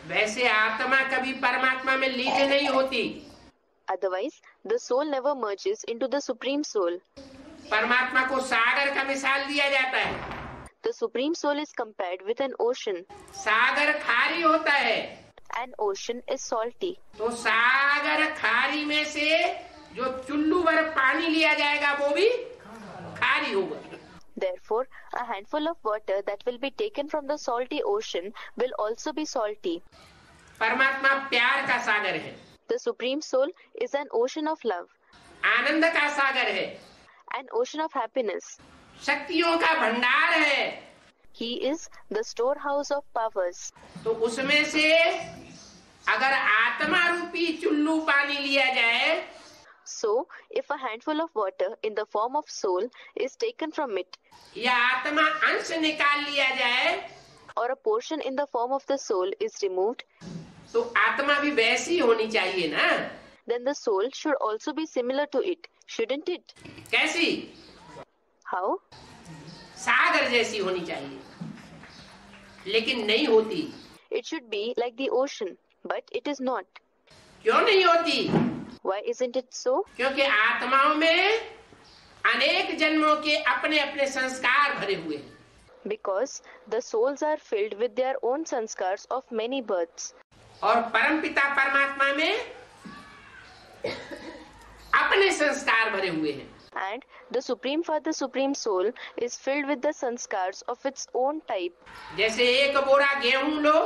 वैसे आत्मा कभी परमात्मा में लीन नहीं होती। Otherwise, the soul never merges into the Supreme Soul. परमात्मा को सागर का मिसाल दिया जाता है। The Supreme Soul is compared with an ocean. सागर खारी होता है। An ocean is salty. तो सागर खारी में से जो चुल्लू भर पानी लिया जाएगा वो भी खारी होगा। Therefore, a handful of water that will be taken from the salty ocean will also be salty. परमात्मा प्यार का सागर है। The Supreme Soul is an ocean of love, आनंद का सागर है। an ocean of happiness. शक्तियों का भंडार है। He is the storehouse of powers. तो उसमें से अगर आत्मा रूपी चुल्लू पानी लिया जाए, So, if a handful of water in the form of soul is taken from it, या आत्मा अंश निकाल लिया जाए, or a portion in the form of the soul is removed, तो आत्मा भी वैसी होनी चाहिए ना। then the soul should also be similar to it, shouldn't it? कैसी? How? सागर जैसी होनी चाहिए, लेकिन नहीं होती। It should be like the ocean, but it is not. क्यों नहीं होती? Why isn't it so? क्योंकि आत्माओं में अनेक जन्मों के अपने अपने संस्कार भरे हुए हैं। Because the souls are filled with their own sanskars of many births. और परमपिता परमात्मा में अपने संस्कार भरे हुए हैं। And the Supreme Father, Supreme Soul is filled with the sanskars of its own type. जैसे एक बोरा गेहूं लो,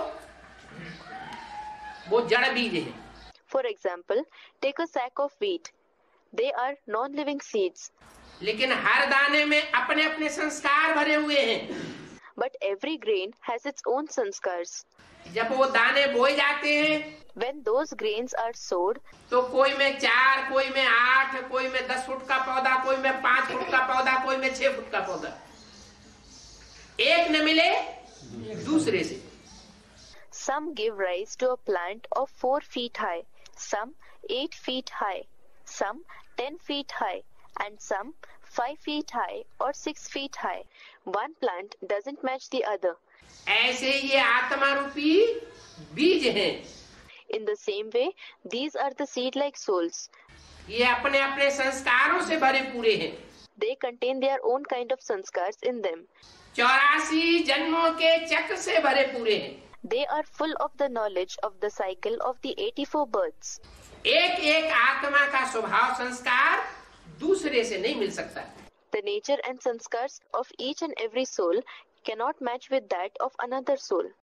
वो जड़ बीज है। For example, take a sack of wheat. They are non-living seeds. लेकिन हर दाने में अपने अपने संस्कार भरे हुए हैं। But every grain has its own sanskars. जब वो दाने बोए जाते हैं, When those grains are sowed, तो कोई में 4, कोई में 8, कोई में 10 फुट का पौधा, कोई में 5 फुट का पौधा, कोई में 6 फुट का पौधा, एक न मिले दूसरे से। some give rise to a plant of 4 feet high, some 8 feet high, some 10 feet high, and some 5 feet high or 6 feet high. One plant doesn't match the other. ऐसे ये आत्मा रूपी बीज हैं। In the same way, these are the seed-like souls. ये अपने अपने संस्कारों से भरे पूरे हैं। They contain their own kind of sanskars in them. 84 जन्मों के चक्र से भरे पूरे हैं। They are full of the knowledge of the cycle of the 84 births. एक एक आत्मा का स्वभाव संस्कार दूसरे से नहीं मिल सकता। The nature and sanskars of each and every soul cannot match with that of another soul.